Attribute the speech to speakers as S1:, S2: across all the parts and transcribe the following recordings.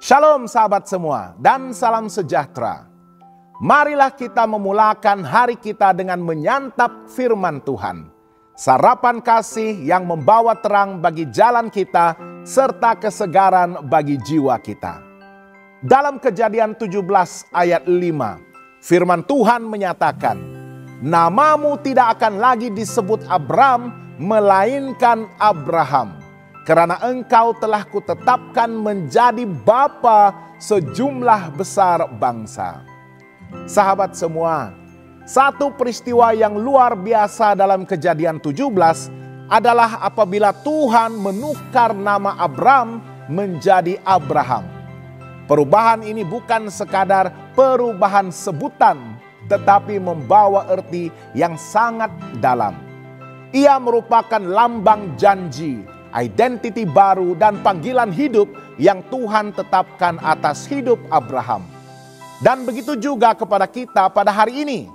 S1: Shalom sahabat semua dan salam sejahtera. Marilah kita memulakan hari kita dengan menyantap firman Tuhan. Sarapan kasih yang membawa terang bagi jalan kita serta kesegaran bagi jiwa kita. Dalam Kejadian 17 ayat 5, firman Tuhan menyatakan, "Namamu tidak akan lagi disebut Abram, melainkan Abraham. Karena engkau telah kutetapkan menjadi bapa sejumlah besar bangsa." Sahabat semua, satu peristiwa yang luar biasa dalam Kejadian 17 adalah apabila Tuhan menukar nama Abram menjadi Abraham. Perubahan ini bukan sekadar perubahan sebutan, tetapi membawa arti yang sangat dalam. Ia merupakan lambang janji, identiti baru dan panggilan hidup yang Tuhan tetapkan atas hidup Abraham. Dan begitu juga kepada kita pada hari ini.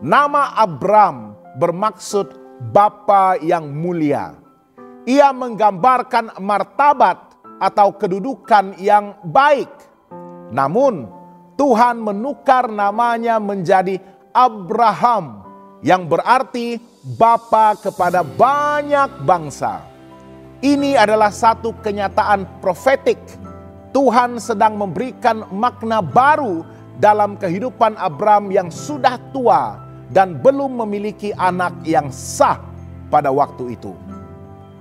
S1: Nama Abram bermaksud Bapa yang mulia. Ia menggambarkan martabat atau kedudukan yang baik. Namun Tuhan menukar namanya menjadi Abraham yang berarti Bapa kepada banyak bangsa. Ini adalah satu kenyataan profetik. Tuhan sedang memberikan makna baru dalam kehidupan Abram yang sudah tua dan belum memiliki anak yang sah pada waktu itu.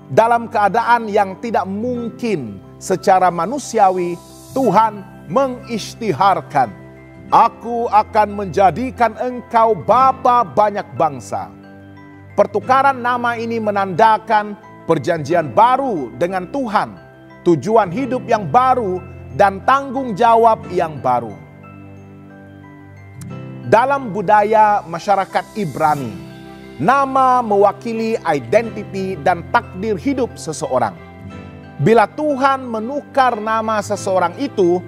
S1: Dalam keadaan yang tidak mungkin secara manusiawi, Tuhan mengisytiharkan, "Aku akan menjadikan engkau bapa banyak bangsa." Pertukaran nama ini menandakan perjanjian baru dengan Tuhan, tujuan hidup yang baru, dan tanggung jawab yang baru. Dalam budaya masyarakat Ibrani, nama mewakili identiti dan takdir hidup seseorang. Bila Tuhan menukar nama seseorang itu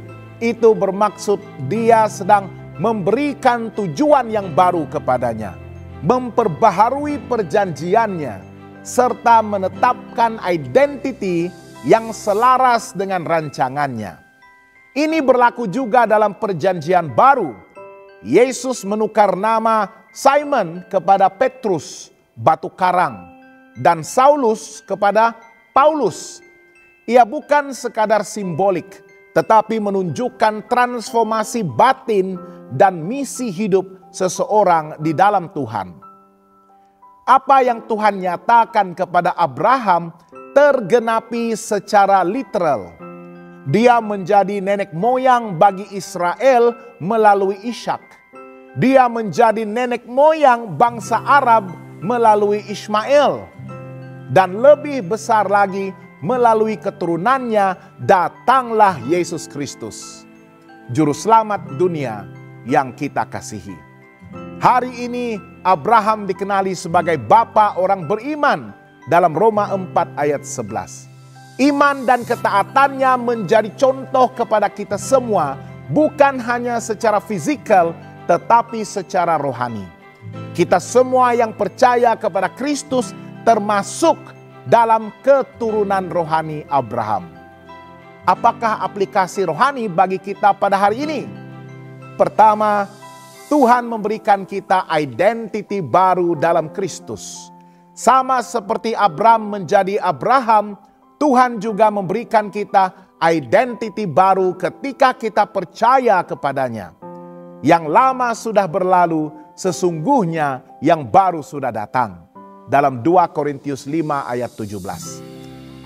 S1: bermaksud dia sedang memberikan tujuan yang baru kepadanya, memperbaharui perjanjiannya, serta menetapkan identiti yang selaras dengan rancangannya. Ini berlaku juga dalam perjanjian baru. Yesus menukar nama Simon kepada Petrus, batu karang, dan Saulus kepada Paulus. Ia bukan sekadar simbolik, tetapi menunjukkan transformasi batin dan misi hidup seseorang di dalam Tuhan. Apa yang Tuhan nyatakan kepada Abraham tergenapi secara literal. Dia menjadi nenek moyang bagi Israel melalui Ishak. Dia menjadi nenek moyang bangsa Arab melalui Ismail. Dan lebih besar lagi, melalui keturunannya datanglah Yesus Kristus, Juru Selamat dunia yang kita kasihi. Hari ini Abraham dikenali sebagai bapa orang beriman dalam Roma 4 ayat 11. Iman dan ketaatannya menjadi contoh kepada kita semua, bukan hanya secara fisikal tetapi secara rohani. Kita semua yang percaya kepada Kristus termasuk dalam keturunan rohani Abraham. Apakah aplikasi rohani bagi kita pada hari ini? Pertama, Tuhan memberikan kita identiti baru dalam Kristus. Sama seperti Abram menjadi Abraham, Tuhan juga memberikan kita identiti baru ketika kita percaya kepadanya. Yang lama sudah berlalu, sesungguhnya yang baru sudah datang. Dalam 2 Korintius 5 ayat 17.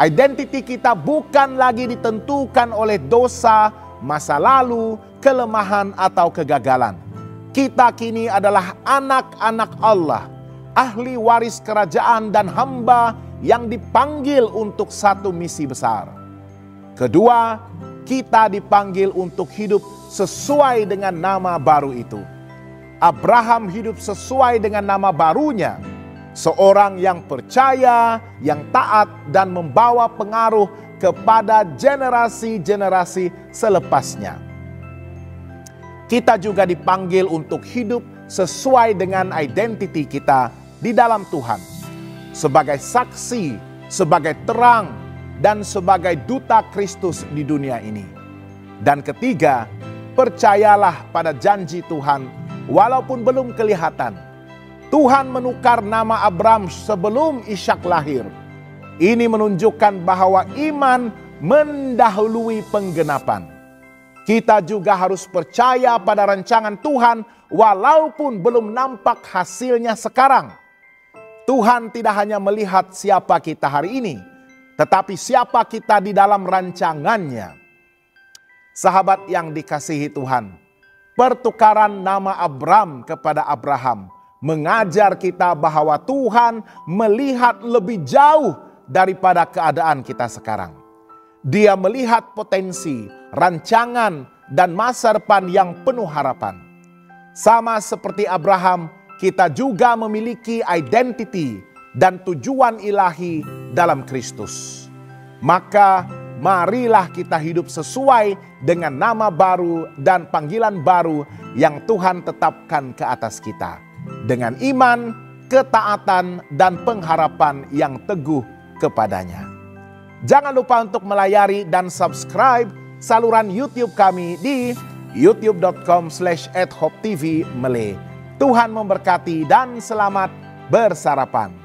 S1: Identiti kita bukan lagi ditentukan oleh dosa, masa lalu, kelemahan atau kegagalan. Kita kini adalah anak-anak Allah, ahli waris kerajaan dan hamba yang dipanggil untuk satu misi besar. Kedua, kita dipanggil untuk hidup sesuai dengan nama baru itu. Abraham hidup sesuai dengan nama barunya. Seorang yang percaya, yang taat, dan membawa pengaruh kepada generasi-generasi selepasnya. Kita juga dipanggil untuk hidup sesuai dengan identiti kita di dalam Tuhan. Sebagai saksi, sebagai terang, dan sebagai duta Kristus di dunia ini. Dan ketiga, percayalah pada janji Tuhan walaupun belum kelihatan. Tuhan menukar nama Abram sebelum Ishak lahir. Ini menunjukkan bahwa iman mendahului penggenapan. Kita juga harus percaya pada rancangan Tuhan walaupun belum nampak hasilnya sekarang. Tuhan tidak hanya melihat siapa kita hari ini, tetapi siapa kita di dalam rancangannya. Sahabat yang dikasihi Tuhan, pertukaran nama Abram kepada Abraham mengajar kita bahwa Tuhan melihat lebih jauh daripada keadaan kita sekarang. Dia melihat potensi, rancangan, dan masa depan yang penuh harapan. Sama seperti Abraham, kita juga memiliki identiti dan tujuan ilahi dalam Kristus. Maka marilah kita hidup sesuai dengan nama baru dan panggilan baru yang Tuhan tetapkan ke atas kita. Dengan iman, ketaatan, dan pengharapan yang teguh kepadanya. Jangan lupa untuk melayari dan subscribe saluran YouTube kami di youtube.com/@hopetv Malay. Tuhan memberkati dan selamat bersarapan.